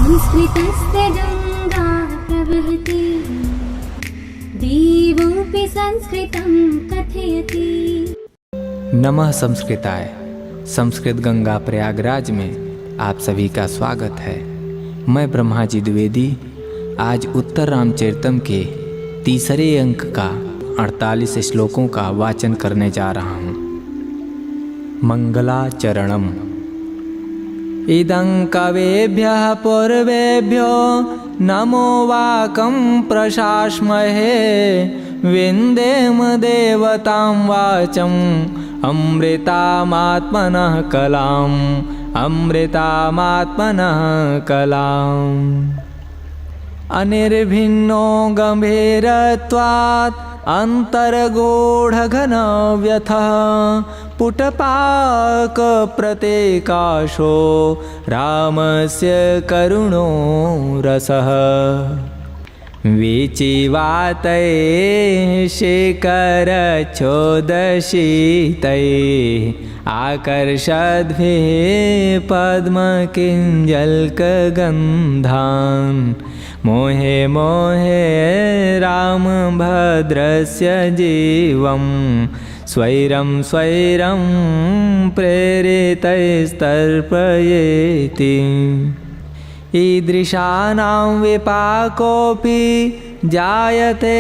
संस्कृतस्य गङ्गा प्रवहति देवोऽपि संस्कृतं कथयति। नमः संस्कृताय। संस्कृत गंगा प्रयागराज में आप सभी का स्वागत है। मैं ब्रह्माजी द्विवेदी आज उत्तर रामचरितम के तीसरे अंक का 48 श्लोकों का वाचन करने जा रहा हूँ। मंगलाचरणम। इदं कवेभ्यः पूर्वेभ्यो नमो वाकं प्रशास्महे विन्देम देवतां वाचम् अमृतामात्मनः कलाम् अमृतामात्मनः कलाम्। अनिर्भिन्नो गम्भीरत्वात् अन्तर्गूढघनव्यथः पुटपाकप्रत्येकाशो रामस्य करुणो रसः। वीचिवातैः शेखरच्छोदशीतैः आकर्षद्भिः पद्मकिञ्जल्कगन्धान् मोहे मोहे रामभद्रस्य जीवं स्वैरं स्वैरं प्रेरितैस्तर्पयेति। ईदृशानां विपाकोऽपि जायते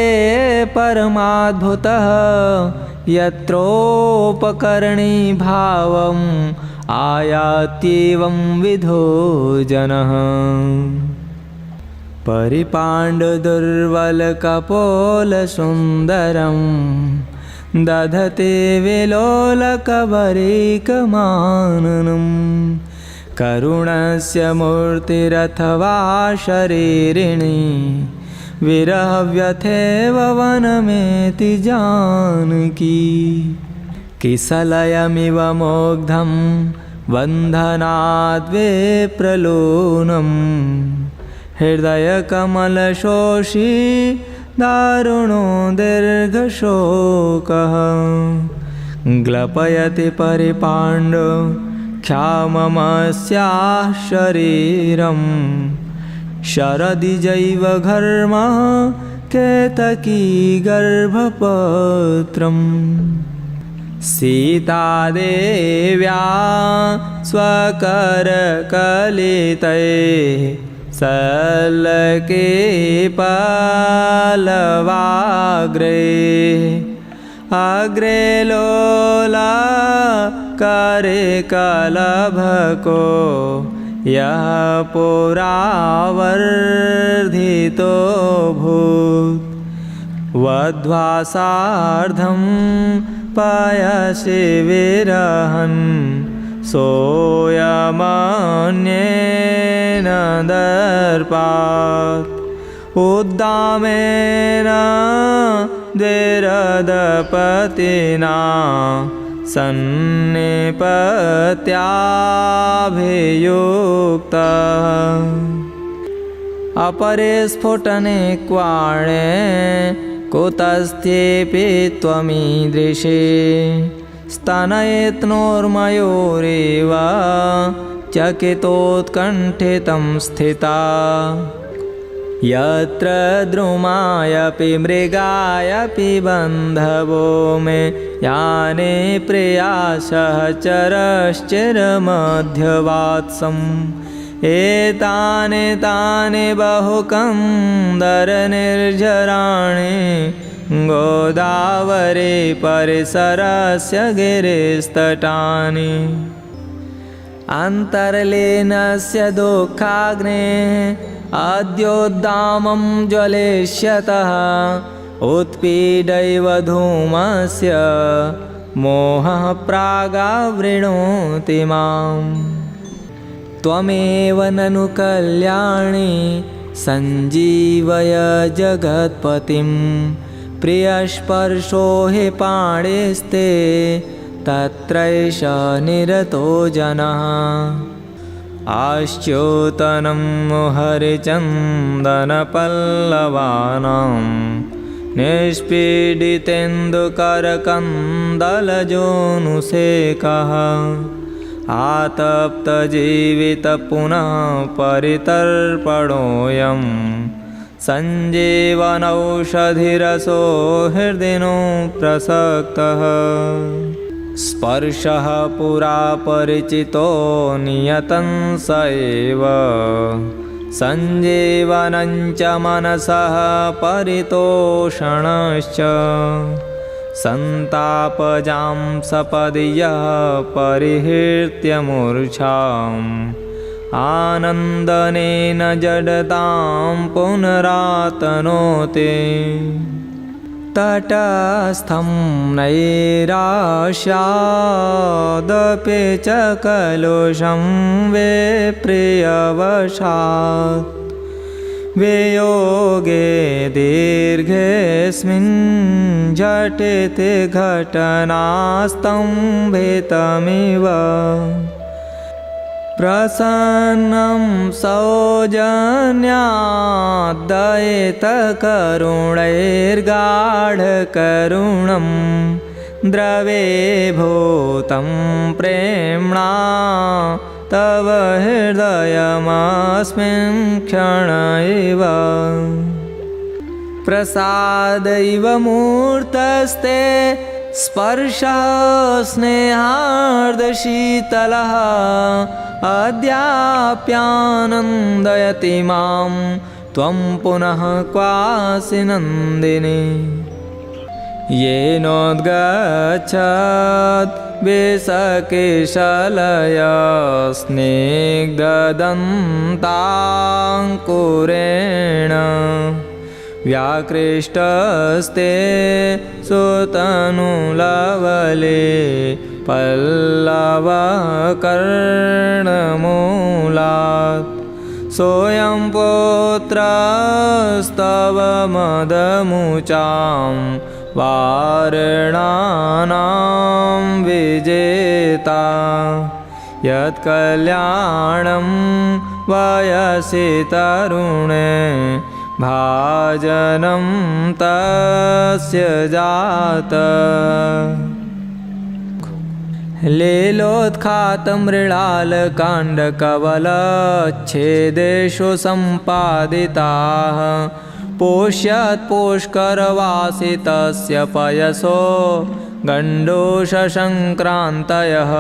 परमाद्भुतः यत्रोपकरणी भावम् आयात्येवं विधो जनः। परिपाण्डुदुर्बलकपोलसुन्दरं दधते विलोलकबरीकमाननम्। करुणस्य मूर्तिरथवा शरीरिणी विरहव्यथेव वनमेति जानकी। किसलयमिव मुग्धं बन्धनाद्विप्रलोनम् हृदयकमलशोषी दारुणो दीर्घशोकः। ग्लपयति परिपाण्डु ख्याममस्याः शरीरं शरदिजैव घर्मः केतकी गर्भपत्रम्। सीतादेव्या स्वकरकलितैः सल्लके पल्लवाग्रे अग्रे लोला करे कलभको यः पुरावर्धितो भूत्। वध्वा सार्धं पयसि विरहन् सोऽयमन्येन दर्पात्। उद्दामेन द्विरदपतिना सन्निपत्याभियुक्तः। अपरे स्फुटने क्वाणे कुतस्थेऽपि त्वमीदृशे स्तनयत्नोर्मयोरेव चकितोत्कण्ठितं स्थिता। यत्र द्रुमायपि मृगायपि बन्धवो मे याने प्रिया सहचरश्चिरमध्यवात्सम्। एतानि तानि बहुकन्दरनिर्झराणि गोदावरी परिसरस्य गिरिस्तटानि। अन्तर्लीनस्य दुःखाग्नेः अद्योद्दामं ज्वलिष्यतः उत्पीडैव धूमस्य मोहः प्रागावृणोति माम्। त्वमेव ननु कल्याणी सञ्जीवय जगत्पतिं। प्रियस्पर्शो हि पाणिस्ते तत्रैष निरतो जनः। आश्च्योतनं हरिचन्दनपल्लवानां निष्पीडितेन्दुकरकन्दलजोऽनुसेकः। आतप्तजीवितपुनः परितर्पणोऽयं सञ्जीवनौषधिरसो हृदिनो प्रसक्तः स्पर्शः पुरा परिचितो नियतं स एव सञ्जीवनञ्च मनसः परितोषणश्च सन्तापजां सपदि यः परिहृत्य मूर्छाम् आनन्दनेन जडतां पुनरातनोति तटस्थं नैराश्यादपि च कलुषं विप्रियवशात् वियोगे दीर्घेऽस्मिन् झटिति घटनास्तम्भितमिव प्रसन्नं सौजन्यादयितकरुणैर्गाढकरुणं द्रवीभूतं प्रेम्णा तव हृदयमस्मिन् क्षण एव प्रसादैव मूर्तस्ते स्पर्शः स्नेहार्द्रशीतलः अद्याप्यानन्दयति मां त्वं पुनः क्वासि नन्दिनी येनोद्गच्छत् विसकेशलया स्निग्धदन्ताङ्कुरेण व्याकृष्टस्ते सुतनुलवले पल्लवकर्णमूलात् सोऽयं पुत्रस्तव मदमुचां वारणानां विजेता यत्कल्याणं वयसि तरुणे भाजनं तस्य जात लीलोत्खातमृणालकाण्डकवलच्छेदेषु सम्पादिताः पोष्यत्पुष्करवासितस्य पयसो गण्डूषसङ्क्रान्तयः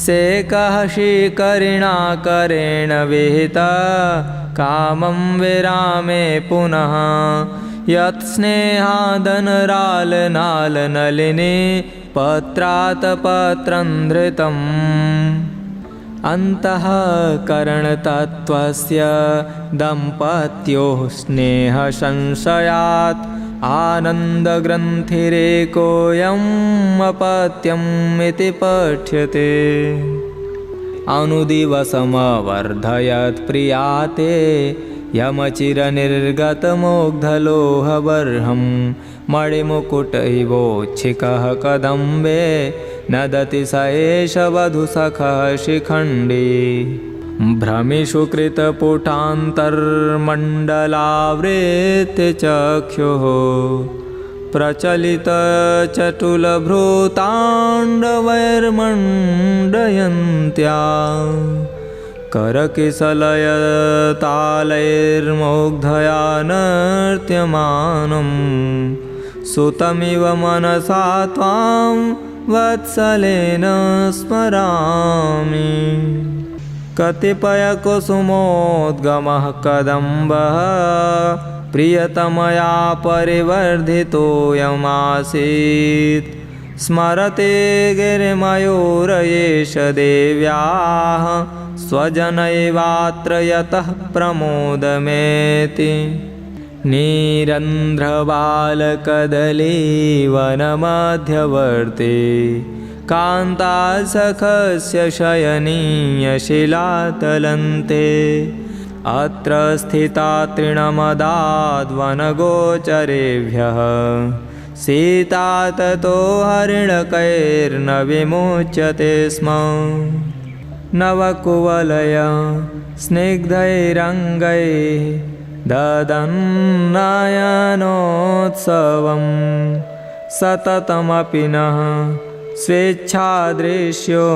सेकः शिखरिणाकरेण विहिता कामं विरामे पुनः यत्स्नेहादनरालनालनलिनी पत्रात् पत्रं धृतम् अन्तःकरणतत्त्वस्य दम्पत्योः स्नेहसंशयात् आनन्दग्रन्थिरेकोऽयम् अपत्यम् इति पठ्यते अनुदिवसमवर्धयत् प्रियाते यमचिरनिर्गतमुग्धलोहबर्हं मणिमुकुटैवोच्छिकः कदम्बे नदति स एष वधूसखः शिखण्डी भ्रमिषु कृतपुटान्तर्मण्डलावृत्य चक्षुः प्रचलितचटुलभ्रूताण्डवैर्मण्डयन्त्या करकिसलयतालैर्मुग्धया नर्त्यमानं सुतमिव मनसा त्वां वत्सलेन स्मरामि कतिपयकुसुमोद्गमः कदम्बः प्रियतमया परिवर्धितोऽयमासीत् स्मरते गिरिमयूरयेष देव्याः स्वजनैवात्र यतः प्रमोदमेति नीरन्ध्रबालकदलीवनमध्यवर्ती कान्तासखस्य शयनीयशिलातलन्ते अत्र स्थिता तृणमदाद्वनगोचरेभ्यः सीता ततो हरिणकैर्न विमुच्यते स्म नवकुवलय स्निग्धैरङ्गैः ददन्नयनोत्सवं सततमपि नः स्वेच्छादृश्यो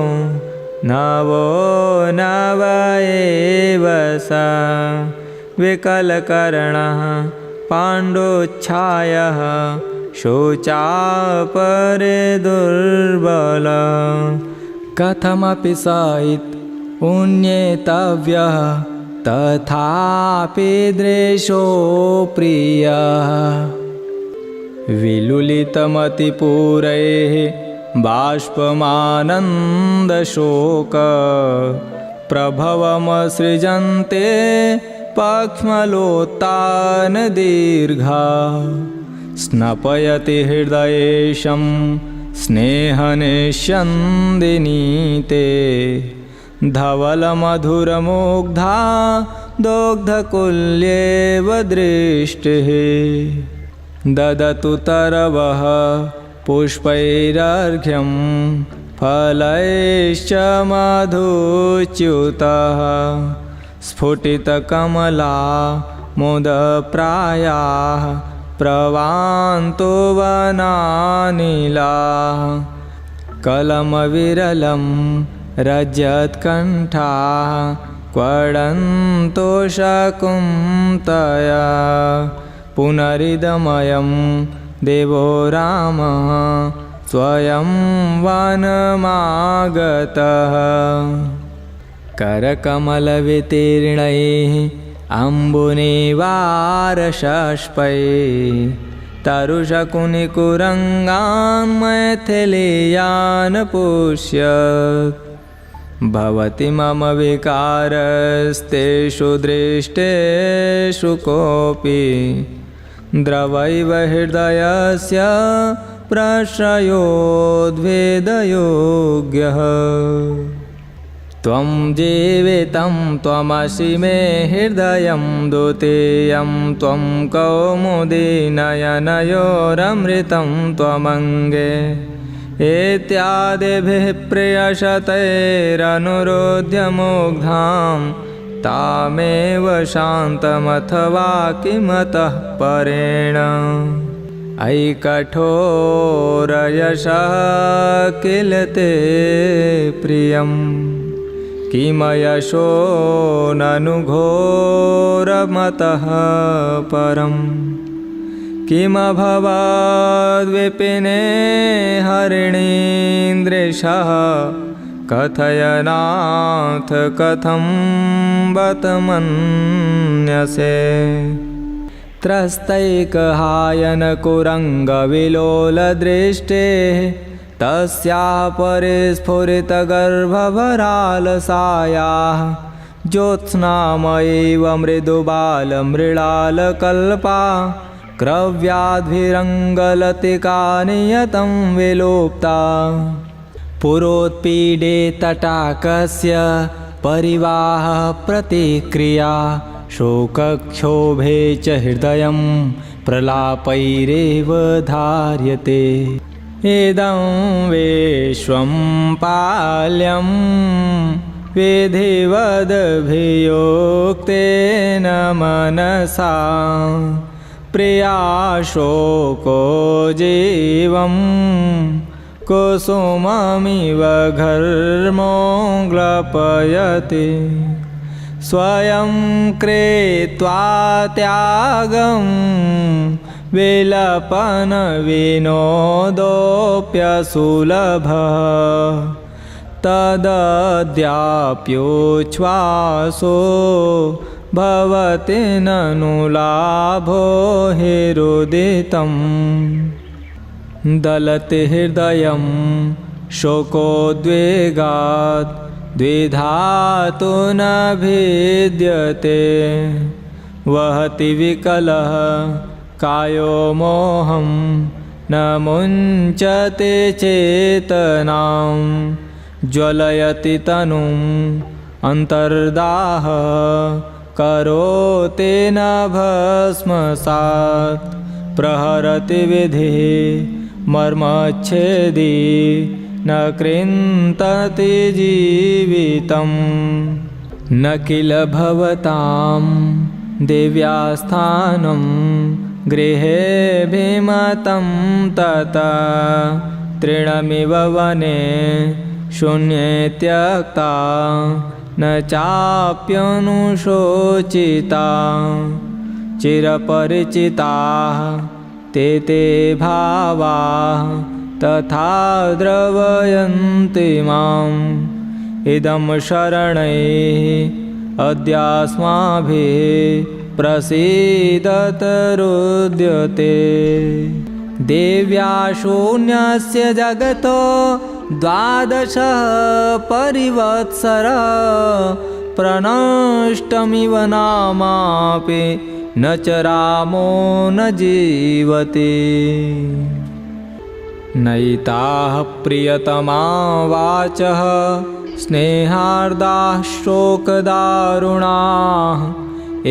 नवो नव एव स विकलकर्णः पाण्डोच्छायः शोचापरे दुर्बल कथमपि सहित उन्नेतव्यः तथापि दृशो प्रियः विलुलितमतिपूरैः बाष्पमानन्दशोक प्रभवमसृजन्ते पक्ष्मलोत्तानदीर्घा स्नपयति हृदयेशं स्नेहनिष्यन्दिनीते धवलमधुरमुग्धा दोग्धकुल्येव दृष्टिः ददतु तरवः पुष्पैरर्घ्यं फलैश्च मधुच्युतः स्फुटितकमला मुदप्रायाः प्रवान्तो वनानिलाः कलमविरलं रजत्कण्ठाः क्वडन्तो शकुन्तया पुनरिदमयं देवो रामः स्वयं वनमागतः करकमलवितीर्णैः अम्बुनिवारशष्पैः तरुशकुनिकुरङ्गान् मैथिलीयान् पुष्यत् भवति मम विकारस्तेषु दृष्टेषु कोऽपि द्रवैव हृदयस्य प्रश्रयोद्वेदयोग्यः त्वं जीवितं त्वमसि मे हृदयं द्वितीयं त्वं कौमुदी नयनयोरमृतं त्वमङ्गे इत्यादिभिः प्रियशतैरनुरोध्य मुग्धां तामेव शान्तमथवा किमतः परेण अयि कठोरयशः किल ते प्रियं किमयशो ननु घोरमतः परं किमभवद्विपिने हरिणीन्द्रेशः कथयनाथ कथं बत मन्यसे त्रस्तैकहायनकुरङ्गविलोलदृष्टेः तस्याः परिस्फुरितगर्भभरालसायाः ज्योत्स्नामयैव मृदुबालमृळालकल्पा क्रव्याद्भिरङ्गलतिका नियतं विलोप्ता पुरोत्पीडे तटाकस्य परिवाह प्रतिक्रिया शोकक्षोभे च हृदयं प्रलापैरेव धार्यते इदं विश्वं पाल्यं विधिवदभियोक्तेन मनसा प्रिया शोको जीवं कुसुममिव घर्मोग्लपयति स्वयं कृत्वा त्यागं विलपनविनोदोऽप्यसुलभः तदद्याप्योच्छ्वासो भवति ननु लाभो हृदितं दलति हृदयं शोकोद्वेगात् द्विधातु न भिद्यते वहति विकलः कायो मोहं न मुञ्चते चेतनां ज्वलयति तनुम् अन्तर्दाह करोति न भस्मसात् प्रहरति विधिः मर्मच्छेदी न कृन्तति जीवितं न किल भवतां दिव्यास्थानं गृहे भीमतं तथा तृणमिव वने शून्ये त्यक्ता न चाप्यनुशोचिता चिरपरिचिताः ते ते भावाः तथा द्रवयन्ति माम् इदं शरणैः अद्यास्माभिः प्रसीदतरुद्यते देव्या शून्यस्य जगतो 12 परिवत्सर प्रनष्टमिव नामापि न च रामो न जीवति नैताः प्रियतमा वाचः स्नेहार्दाः शोकदारुणाः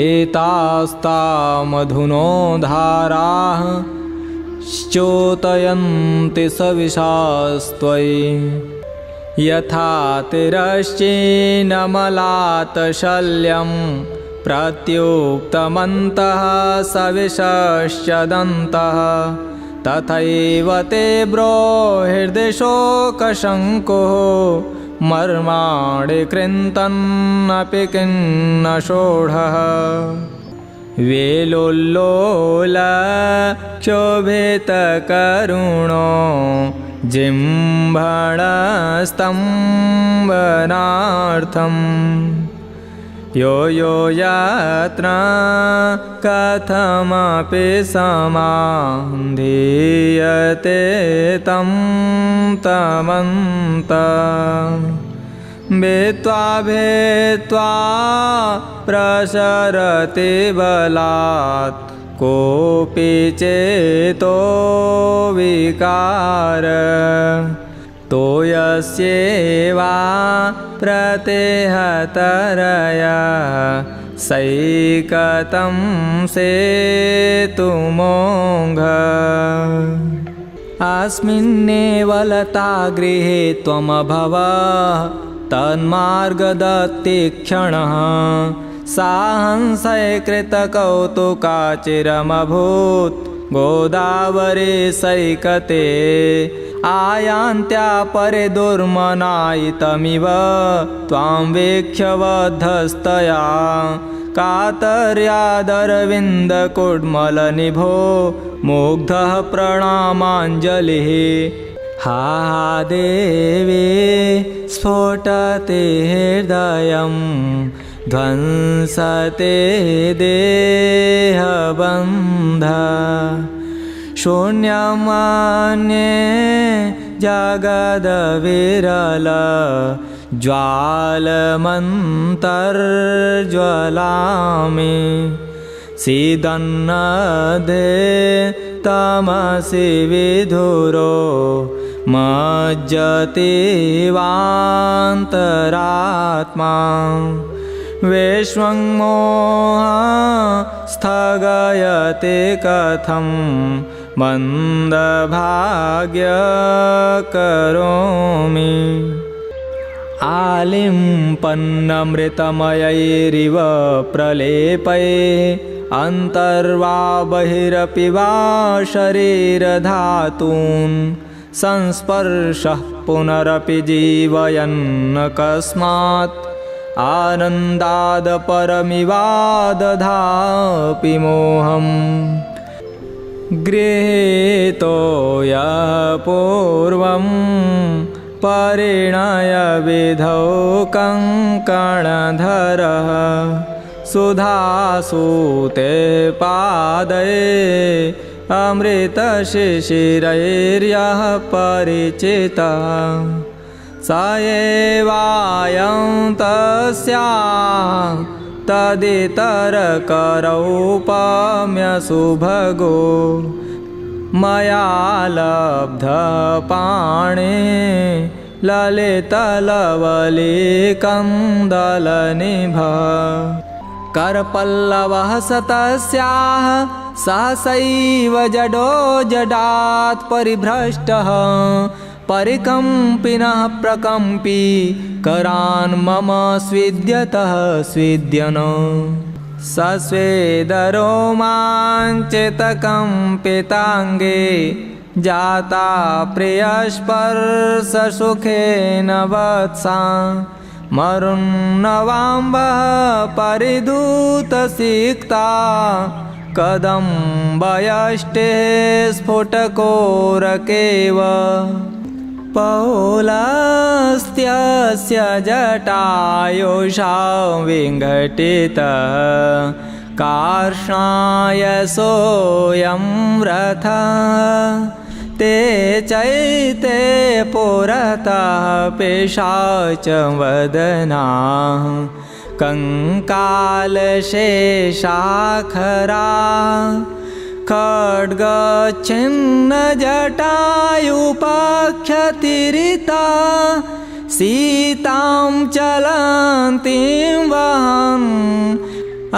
एतास्ता मधुनो धाराः श्चोतयन्ति सविशास्त्वयि यथा तिरश्चीनमलातशल्यं प्रत्युक्तमन्तः सविशश्च दन्तः तथैव ते ब्रोहिर्दिशोकशङ्कुः मर्माणि कृन्तन्नपि किन्न षोढः वेलोल्लोलक्षोभितकरुणो जिह्वणस्तम्भनार्थम् यो यो यत्र कथमपि समाधीयते तं तमन्तम् भेत्वा भेत्वा प्रसरति बलात् कोऽपि चेतो विकार तो यस्येवा प्रतेहतरया सैकतं सेतुमोङ्घ अस्मिन्नेव लतागृहे त्वमभव तन्मार्गदत्तिक्षणः साहंसैकृतकौतुकाचिरमभूत् गोदावरी सैकते आयान्त्या परे दुर्मनायितमिव त्वां वीक्ष्य बद्धस्तया कातर्यादरविन्दकुड्मलनिभो मुग्धः प्रणामाञ्जलिः हा देवी स्फोटते हृदयं ध्वंसते देहबन्ध शून्यमान्ये जगदविरल ज्वालमन्तर्ज्वलामि सीदन्नदे तमसि विधुरो मज्जति वान्तरात्मा विश्वङ्मोह स्थगयते कथं मन्दभाग्यकरोमि आलिम्पन्नमृतमयैरिव प्रलेपये अन्तर्वा बहिरपि वा शरीरधातून् संस्पर्शः पुनरपि जीवयन्नकस्मात् आनन्दाद परमिवादधापि मोहम् गृहीतो यः पूर्वं परिणयविधौ कङ्कणधरः सुधासूते पादये अमृतशिशिरैर्यः परिचितः स एवायं तस्याः तदितरकरौपम्यसुभगो मया लब्धपाणे ललितलवलिकन्दलनिभः करपल्लवः स तस्याः सहसैव जडो जडात् परिभ्रष्टः परिकम्पिनः प्रकम्पी करान् मम स्विद्यतः स्विद्यन् सस्वेदरोमाञ्चितकम्पिताङ्गे जाता प्रियस्पर्शसुखेन वत्सा मरुन्नवाम्बः परिधूतसिक्ता कदम्बयष्टे स्फुटकोरकेव पौलस्त्यस्य जटायुषा विघटितः कार्ष्णाय सोऽयं रथः ते चैते पुरतः पिशाचवदनाः कंकालशेषाखरा खड्गच्छिन्नजटायुपक्षतिरिता सीतां चलन्तीं वहन्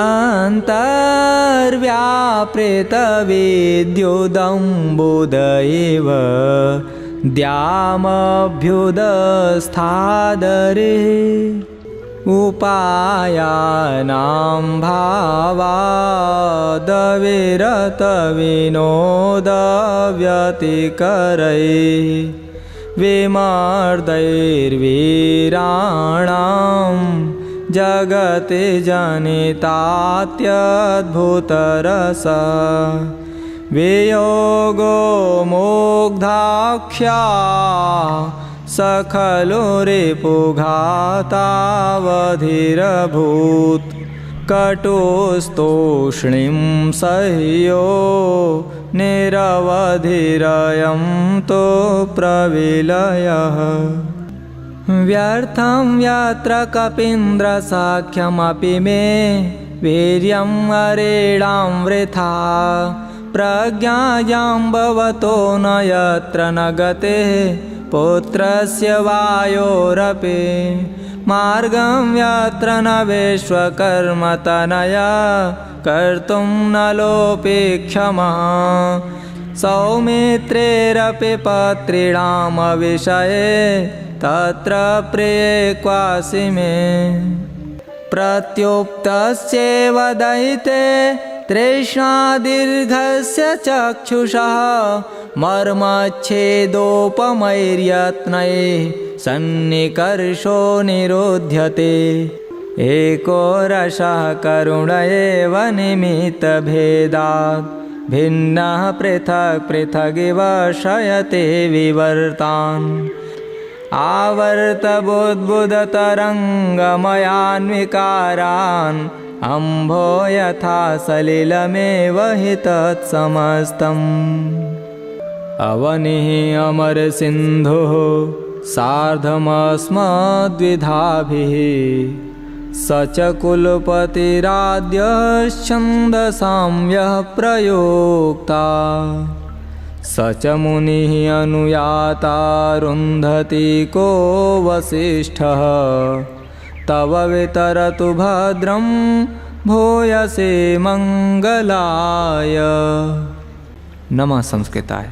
अन्तर्व्यापृतविद्युदम्बुद इव द्यामभ्युदस्थादरे उपायानां भावादविरतविनोदव्यतिकरैः विमर्दैर्वीराणां जगति जनितात्यद्भुतरसा वियोगो मुग्धाख्या स खलु रिपुघातावधिरभूत् कटुस्तूष्णीं सह्यो निरवधिरयं तु प्रविलयः व्यर्थं यत्र कपीन्द्रसाख्यमपि मे वीर्यं हरेणां वृथा प्रज्ञायाम्बवतो न यत्र न गतिः पुत्रस्य वायोरपि मार्गं यत्र न विश्वकर्मतनया कर्तुं न लोपे क्षमः सौमित्रेरपि पत्रीणामविषये तत्र प्रिये क्वासि मे प्रत्युक्तस्यैव दयिते तृष्णादीर्घस्य चक्षुषः मर्मच्छेदोपमैर्यत्नैः सन्निकर्षो निरोध्यते एको रसः करुण एव निमित्तभेदात् भिन्नः पृथक् पृथगिव शयते विवर्तान् आवर्तबुद्बुदतरङ्गमयान्विकारान् अम्भो यथा सलिलमेव हि तत्समस्तम् अवनिः अमरसिन्धुः सार्धमस्मद्विधाभिः स च कुलपतिराद्यश्छन्दसां यः प्रयोक्ता स च मुनिः अनुयातारुन्धति को वसिष्ठः तव वितरतु भद्रं भूयसे मंगलाय। नमः संस्कृताय।